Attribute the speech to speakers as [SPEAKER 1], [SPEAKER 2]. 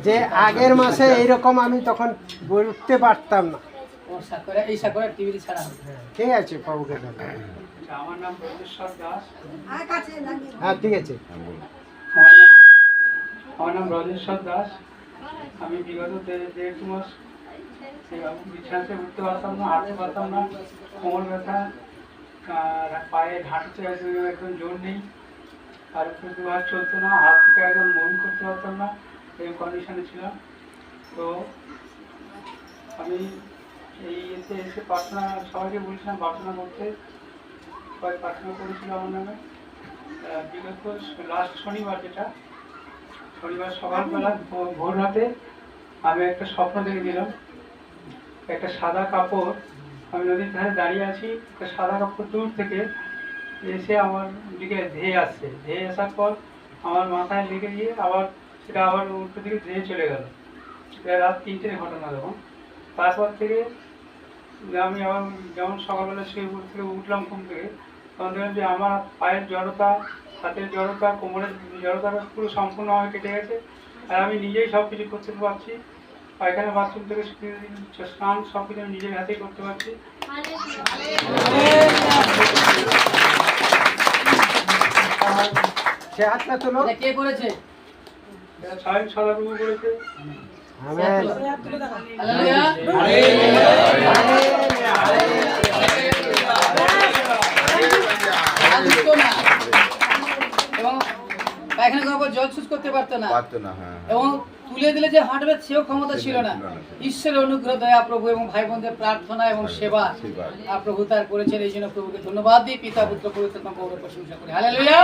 [SPEAKER 1] যে আগের মাসে এইরকম আমি তখন উঠতে পারতাম না। ঠিক আছে বাবুকে
[SPEAKER 2] আমার নাম ব্রজেশ্বর দাস।
[SPEAKER 1] হ্যাঁ ঠিক আছে।
[SPEAKER 2] আমার নাম ব্রজেশ্বর দাস। আমি বিগত 1.5 মাস বিছানাতে উঠতে পারতাম না, হাঁটতে পারতাম না, কোমর ব্যথা, পায়ে হাঁটুতে একদম জোর নেই, আর একটু দুহাত চলতো না, হাত থেকে একদম মুভ করতে পারতাম না, এই কন্ডিশনে ছিলাম। তো আমি এই এসে প্রার্থনা সবাইকে বলছিলাম প্রার্থনা করতে, সবাই প্রার্থনা করেছিল আমার নামে। বিগত লাস্ট শনিবার, যেটা শনিবার সকালবেলা ভোর রাতে আমি একটা স্বপ্ন দেখেছিলাম। একটা সাদা কাপড়, আমি নদীর ধারে দাঁড়িয়ে আছি, একটা সাদা কাপড় দূর থেকে এসে আমার দিকে ধেয়ে আসছে। ধেয়ে আসার পর আমার মাথায় লেগে গিয়ে আবার সেটা আবার উল্টো দিকে ধেয়ে চলে গেল। রাত 3টের ঘটনা তখন। তারপর থেকে আমি আবার যেমন সকালবেলা শুয়ে থেকে উঠলাম ঘুম থেকে, তখন দেখলাম যে আমার পায়ের জড়তা, হাতের জড়তা, কোমরের জড়তাটা পুরো সম্পূর্ণভাবে কেটে গেছে। আর আমি নিজেই সব কিছু করতে পারছি। পায়খানা, বাথরুম থেকে স্নান সব কিছু আমি নিজের হাতেই করতে পারছি।
[SPEAKER 1] সে হাতটা তোলো।
[SPEAKER 3] কে করেছে?
[SPEAKER 2] স্বয়ং সদাপ্রভু করেছে।
[SPEAKER 1] আমেন।
[SPEAKER 3] এবং পায়খানা করার পর জল সুচ করতে পারতো না,
[SPEAKER 4] হ্যাঁ।
[SPEAKER 3] এবং তুলে দিলে যে হাঁটবে সেও ক্ষমতা ছিল না। ঈশ্বরের অনুগ্রহ, দয়া প্রভু এবং ভাই বোনদের প্রার্থনা এবং সেবা প্রভু তার করেছেন। এই জন্য প্রভুকে ধন্যবাদ দিই, পিতা পুত্র পবিত্র নামে গৌরব প্রশংসা করি। হালেলুয়া।